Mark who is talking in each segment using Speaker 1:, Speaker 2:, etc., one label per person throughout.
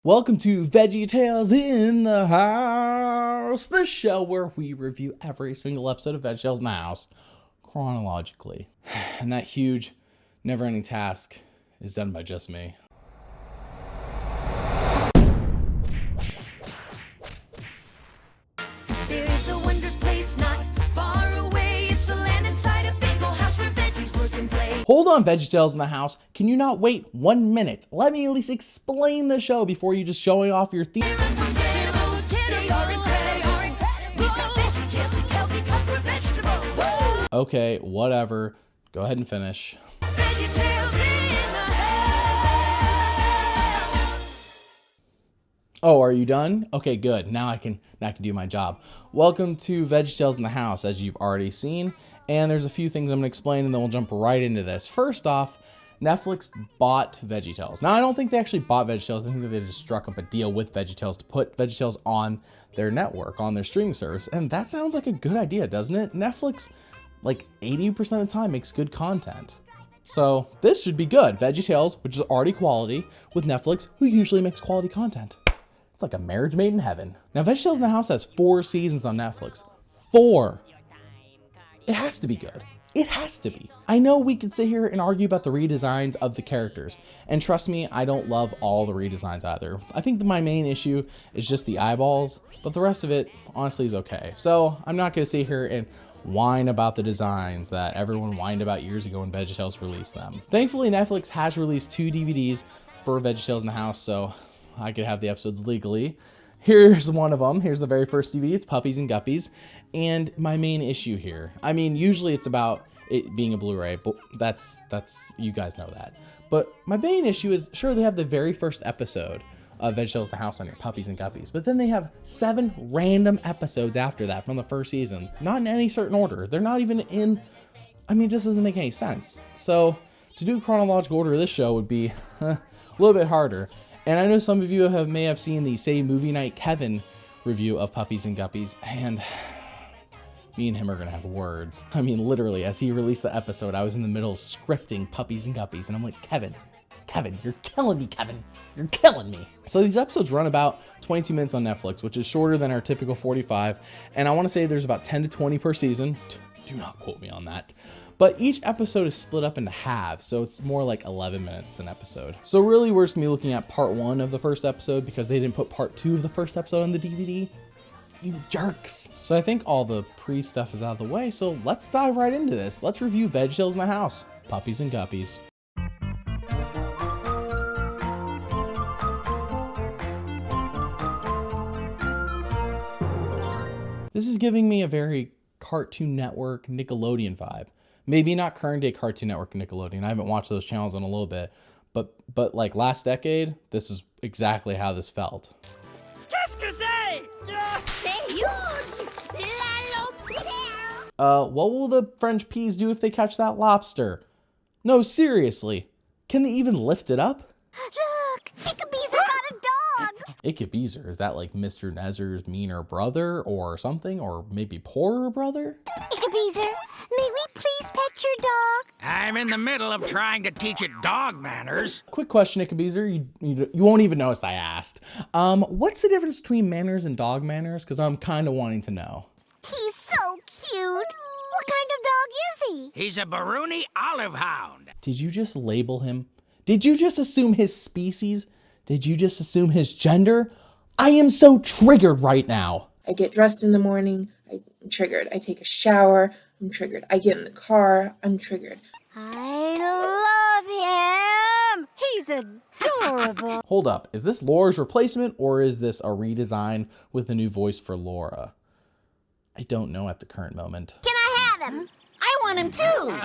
Speaker 1: Welcome to VeggieTales in the House, the show where we review every single episode of VeggieTales in the House chronologically. And that huge, never-ending task is done by just me.
Speaker 2: There is a wondrous place not far away. It's a land inside a big old house where veggies work and play.
Speaker 1: Hold on, VeggieTales in the House. Can you not wait 1 minute? Let me at least explain the show before you just showing off your theory. Okay, whatever. Go ahead and finish. Oh, are you done? Okay, good. Now I can do my job. Welcome to VeggieTales in the House, as you've already seen. And there's a few things I'm going to explain, and then we'll jump right into this. First off, Netflix bought VeggieTales. Now, I don't think they actually bought VeggieTales. I think they just struck up a deal with VeggieTales to put VeggieTales on their network, on their streaming service. And that sounds like a good idea, doesn't it? Netflix, like 80% of the time, makes good content. So this should be good. VeggieTales, which is already quality, with Netflix, who usually makes quality content. It's like a marriage made in heaven. Now, VeggieTales in the House has 4 seasons on Netflix. 4. It has to be good. It has to be. I know we could sit here and argue about the redesigns of the characters. And trust me, I don't love all the redesigns either. I think that my main issue is just the eyeballs, but the rest of it, honestly, is okay. So I'm not going to sit here and whine about the designs that everyone whined about years ago when VeggieTales released them. Thankfully, Netflix has released 2 DVDs for VeggieTales in the House, so I could have the episodes legally. Here's one of them. Here's the very first DVD. It's Puppies and Guppies. And my main issue here, I mean, usually it's about it being a Blu-ray, but that's you guys know that. But my main issue is, sure, they have the very first episode of VeggieTales in the House on your Puppies and Guppies, but then they have 7 random episodes after that from the first season, not in any certain order. They're not even in, I mean, it just doesn't make any sense. So to do chronological order of this show would be a little bit harder. And I know some of you may have seen the Say Movie Night Kevin review of Puppies and Guppies, and me and him are gonna have words. I mean, literally, as he released the episode, I was in the middle of scripting Puppies and Guppies, and I'm like, Kevin, you're killing me, Kevin. You're killing me. So these episodes run about 22 minutes on Netflix, which is shorter than our typical 45, and I wanna say there's about 10 to 20 per season. Do not quote me on that. But each episode is split up into halves, so it's more like 11 minutes an episode. So really, we're just gonna be looking at part 1 of the first episode because they didn't put part 2 of the first episode on the DVD. You jerks. So I think all the pre-stuff is out of the way, so let's dive right into this. Let's review VeggieTales in the House, Puppies and Guppies. This is giving me a very Cartoon Network, Nickelodeon vibe. Maybe not current day Cartoon Network, Nickelodeon. I haven't watched those channels in a little bit, but like last decade, this is exactly how this felt.
Speaker 2: Qu'est-ce que c'est? C'est huge! La lobster!
Speaker 1: What will the French peas do if they catch that lobster? No, seriously. Can they even lift it up?
Speaker 2: Look! Ickabeezer got a dog!
Speaker 1: Ickabeezer, is that like Mr. Nezer's meaner brother or something? Or maybe poorer brother?
Speaker 2: Ickabeezer, may we please pet your dog?
Speaker 3: I'm in the middle of trying to teach it dog manners.
Speaker 1: Quick question, Ickabeezer. You won't even notice I asked. What's the difference between manners and dog manners? Because I'm kind of wanting to know.
Speaker 2: He's so cute! What kind of dog is he?
Speaker 3: He's a Baruni olive hound.
Speaker 1: Did you just label him? Did you just assume his species? Did you just assume his gender? I am so triggered right now.
Speaker 4: I get dressed in the morning, I'm triggered. I take a shower, I'm triggered. I get in the car, I'm triggered.
Speaker 2: I love him! He's adorable!
Speaker 1: Hold up, is this Laura's replacement or is this a redesign with a new voice for Laura? I don't know at the current moment.
Speaker 2: Can I have him? I want him too!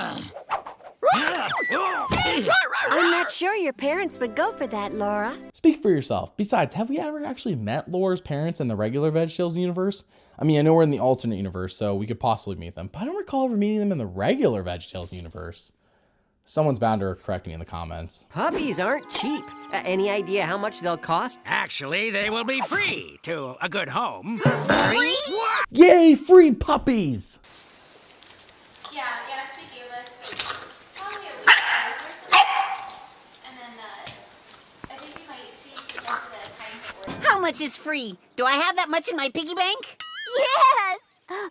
Speaker 2: I'm not sure your parents would go for that, Laura.
Speaker 1: Speak for yourself. Besides, have we ever actually met Laura's parents in the regular VeggieTales universe? I mean, I know we're in the alternate universe, so we could possibly meet them, but I don't recall ever meeting them in the regular VeggieTales universe. Someone's bound to correct me in the comments.
Speaker 5: Puppies aren't cheap. Any idea how much they'll cost?
Speaker 3: Actually, they will be free to a good home.
Speaker 2: Free?
Speaker 3: What?
Speaker 1: Yay, free puppies!
Speaker 6: Yeah, he actually gave us like probably at least 4 or something. And then I think she suggested a tiny
Speaker 7: much is free? Do I have that much in my piggy bank?
Speaker 8: Yes!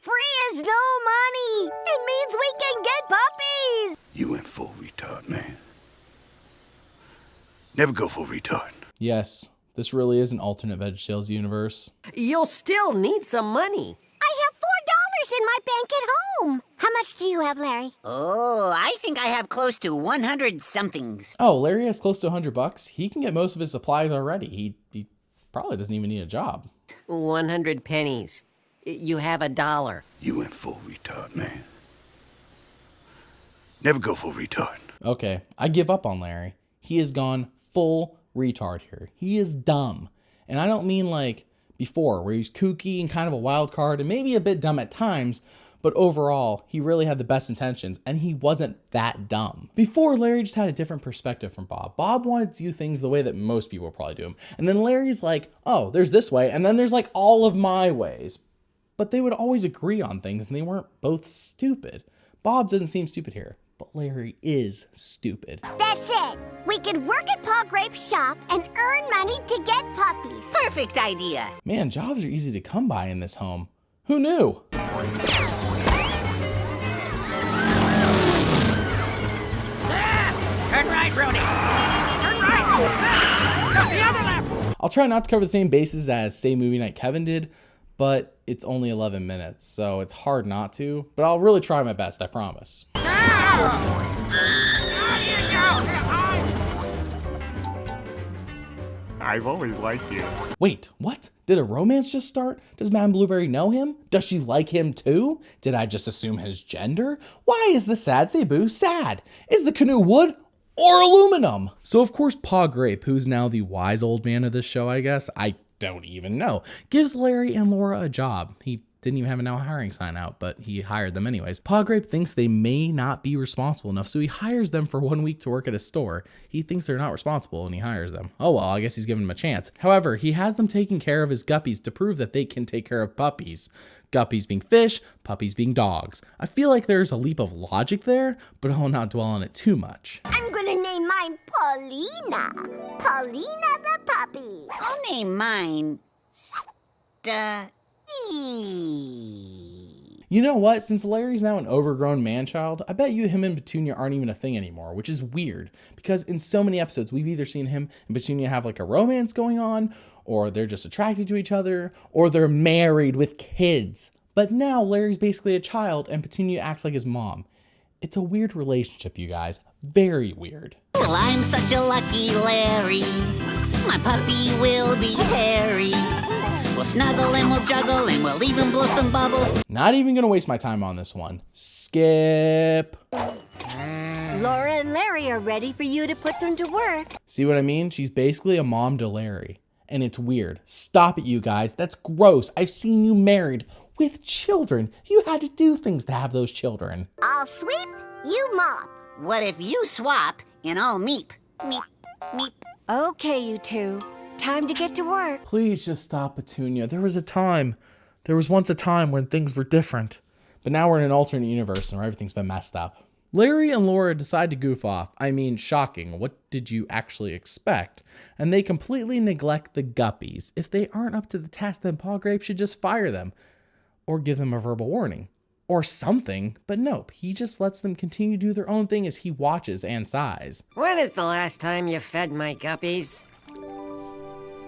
Speaker 8: Free is no money! It means we can get puppies!
Speaker 9: You went full retard, man. Never go full retard.
Speaker 1: Yes, this really is an alternate VeggieTales universe.
Speaker 5: You'll still need some money.
Speaker 8: I have $4 in my bank at home. How much do you have, Larry?
Speaker 7: Oh, I think I have close to 100 somethings.
Speaker 1: Oh, Larry has close to $100. He can get most of his supplies already. He probably doesn't even need a job.
Speaker 5: 100 pennies. You have $1.
Speaker 9: You went full retard, man. Never go full retard.
Speaker 1: Okay, I give up on Larry. He has gone full retard here. He is dumb. And I don't mean like before, where he's kooky and kind of a wild card and maybe a bit dumb at times, but overall, he really had the best intentions and he wasn't that dumb. Before, Larry just had a different perspective from Bob. Bob wanted to do things the way that most people probably do them. And then Larry's like, oh, there's this way, and then there's like all of my ways. But they would always agree on things and they weren't both stupid. Bob doesn't seem stupid here, but Larry is stupid.
Speaker 8: That's it. We could work at Paul Grape's shop and earn money to get puppies.
Speaker 7: Perfect idea.
Speaker 1: Man, jobs are easy to come by in this home. Who knew?
Speaker 3: Turn right, Brody. Turn right. No, the other left.
Speaker 1: I'll try not to cover the same bases as Say Movie Night Kevin did, but it's only 11 minutes, so it's hard not to. But I'll really try my best, I promise.
Speaker 10: I've always liked you.
Speaker 1: Wait, what? Did a romance just start? Does Madame Blueberry know him? Does she like him too? Did I just assume his gender? Why is the sad Cebu sad? Is the canoe wood or aluminum? So of course Pa Grape, who's now the wise old man of this show, I guess, I don't even know, gives Larry and Laura a job. He didn't even have a now hiring sign out, but he hired them anyways. Pa Grape thinks they may not be responsible enough, so he hires them for 1 week to work at a store. He thinks they're not responsible and he hires them. Oh well, I guess he's giving them a chance. However, he has them taking care of his guppies to prove that they can take care of puppies. Guppies being fish, puppies being dogs. I feel like there's a leap of logic there, but I'll not dwell on it too much.
Speaker 8: I'm gonna name mine Paulina. Paulina the puppy.
Speaker 7: I'll name mine
Speaker 1: You know what? Since Larry's now an overgrown man-child, I bet you him and Petunia aren't even a thing anymore, which is weird, because in so many episodes, we've either seen him and Petunia have like a romance going on, or they're just attracted to each other, or they're married with kids. But now Larry's basically a child and Petunia acts like his mom. It's a weird relationship, you guys. Very weird.
Speaker 7: Well, I'm such a lucky Larry. My puppy will be hairy. We'll snuggle and we'll juggle and we'll even blow some bubbles.
Speaker 1: Not even gonna waste my time on this one. Skip.
Speaker 8: Laura and Larry are ready for you to put them to work.
Speaker 1: See what I mean? She's basically a mom to Larry. And it's weird. Stop it, you guys. That's gross. I've seen you married with children. You had to do things to have those children.
Speaker 8: I'll sweep, you mop.
Speaker 7: What if you swap and I'll meep? Meep, meep.
Speaker 8: Okay, you two. Time to get to work.
Speaker 1: Please just stop, Petunia. There was once a time when things were different. But now we're in an alternate universe and where everything's been messed up. Larry and Laura decide to goof off. I mean, shocking. What did you actually expect? And they completely neglect the Guppies. If they aren't up to the task, then Paul Grape should just fire them. Or give them a verbal warning. Or something. But nope, he just lets them continue to do their own thing as he watches and sighs.
Speaker 5: When is the last time you fed my guppies?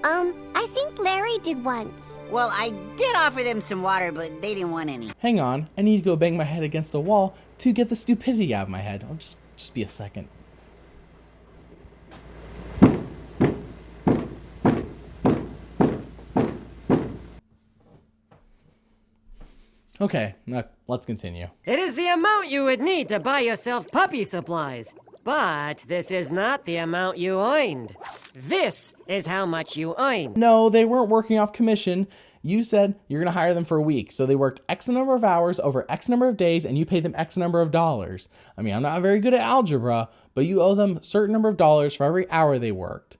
Speaker 8: I think Larry did once.
Speaker 7: Well, I did offer them some water, but they didn't want any.
Speaker 1: Hang on, I need to go bang my head against a wall to get the stupidity out of my head. I'll just be a second. Okay, let's continue.
Speaker 5: It is the amount you would need to buy yourself puppy supplies. But this is not the amount you earned. This is how much you earned.
Speaker 1: No, they weren't working off commission. You said you're going to hire them for a week. So they worked X number of hours over X number of days and you paid them X number of dollars. I mean, I'm not very good at algebra, but you owe them a certain number of dollars for every hour they worked.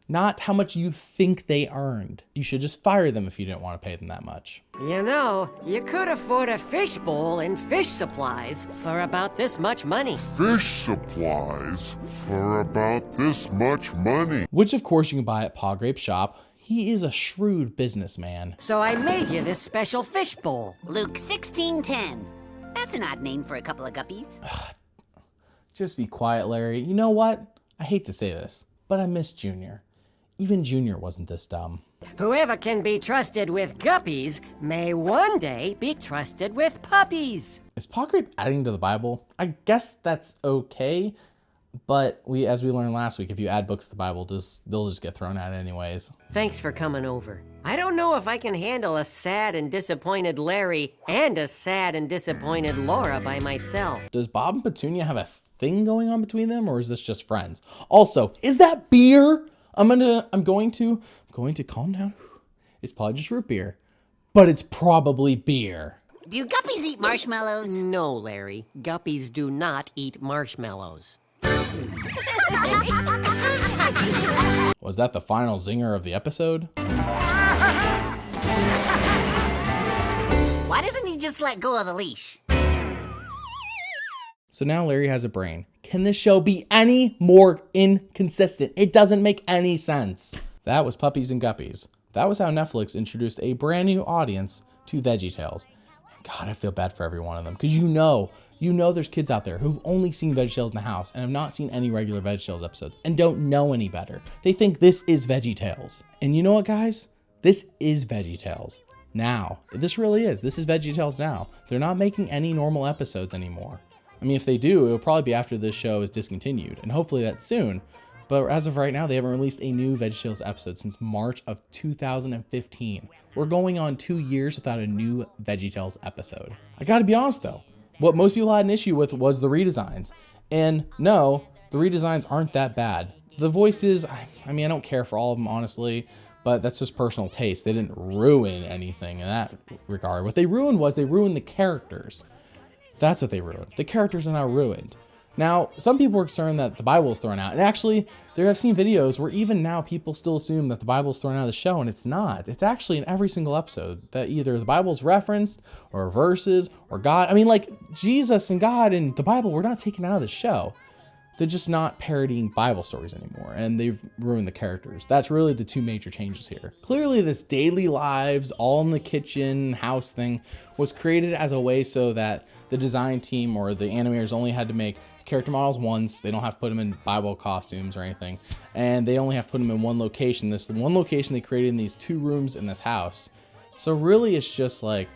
Speaker 1: Not how much you think they earned. You should just fire them if you didn't want to pay them that much.
Speaker 5: You know, you could afford a fish bowl and fish supplies for about this much money.
Speaker 11: Fish supplies for about this much money.
Speaker 1: Which of course you can buy at Pa Grape's shop. He is a shrewd businessman.
Speaker 5: So I made you this special fish bowl.
Speaker 7: Luke 16:10. That's an odd name for a couple of guppies.
Speaker 1: Just be quiet, Larry. You know what? I hate to say this, but I miss Junior. Even Junior wasn't this dumb.
Speaker 5: Whoever can be trusted with guppies may one day be trusted with puppies.
Speaker 1: Is Pocket adding to the Bible? I guess that's okay, but as we learned last week, if you add books to the Bible, they'll just get thrown out anyways.
Speaker 5: Thanks for coming over. I don't know if I can handle a sad and disappointed Larry and a sad and disappointed Laura by myself.
Speaker 1: Does Bob and Petunia have a thing going on between them, or is this just friends? Also, is that beer? I'm going to calm down. It's probably just root beer, but it's probably beer.
Speaker 7: Do guppies eat marshmallows?
Speaker 5: No, Larry. Guppies do not eat marshmallows.
Speaker 1: Was that the final zinger of the episode?
Speaker 7: Why doesn't he just let go of the leash?
Speaker 1: So now Larry has a brain. Can this show be any more inconsistent? It doesn't make any sense. That was Puppies and Guppies. That was how Netflix introduced a brand new audience to VeggieTales. And God, I feel bad for every one of them, because you know there's kids out there who've only seen VeggieTales in the house and have not seen any regular VeggieTales episodes and don't know any better. They think this is VeggieTales. And you know what, guys? This is VeggieTales now. This really is. This is VeggieTales now. They're not making any normal episodes anymore. I mean, if they do, it'll probably be after this show is discontinued, and hopefully that's soon. But as of right now, they haven't released a new VeggieTales episode since March of 2015. We're going on 2 years without a new VeggieTales episode. I gotta be honest though, what most people had an issue with was the redesigns. And no, the redesigns aren't that bad. The voices, I mean, I don't care for all of them, honestly, but that's just personal taste. They didn't ruin anything in that regard. What they ruined was they ruined the characters. That's what they ruined. The characters are now ruined. Now, some people were concerned that the Bible is thrown out. And actually, there have seen videos where even now people still assume that the Bible is thrown out of the show, and it's not. It's actually in every single episode that either the Bible is referenced or verses or God. I mean, like Jesus and God and the Bible were not taken out of the show. They're just not parodying Bible stories anymore, and they've ruined the characters. That's really the two major changes here. Clearly, this daily lives, all in the kitchen, house thing was created as a way so that the design team or the animators only had to make character models once. They don't have to put them in Bible costumes or anything, and they only have to put them in one location. This the one location they created in these 2 rooms in this house. So really, it's just like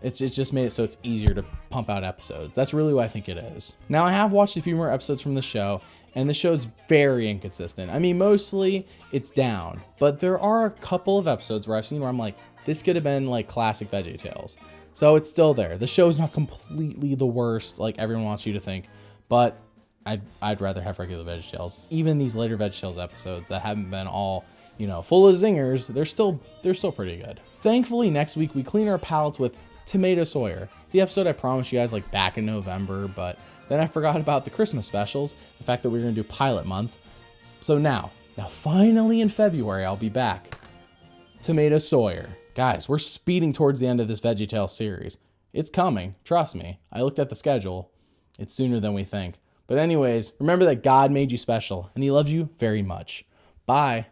Speaker 1: it just made it so it's easier to pump out episodes. That's really what I think it is. Now, I have watched a few more episodes from the show, and the show's very inconsistent. I mean, mostly it's down, but there are a couple of episodes where I've seen where I'm like, this could have been like classic VeggieTales. So it's still there. The show's not completely the worst like everyone wants you to think, but I'd rather have regular VeggieTales. Even these later VeggieTales episodes that haven't been all, full of zingers, they're still pretty good. Thankfully, next week we clean our palates with Tomato Sawyer, the episode I promised you guys like back in November, but then I forgot about the Christmas specials, the fact that we were gonna do pilot month. So now finally in February, I'll be back. Tomato Sawyer. Guys, we're speeding towards the end of this VeggieTales series. It's coming, trust me. I looked at the schedule. It's sooner than we think. But anyways, remember that God made you special and he loves you very much. Bye.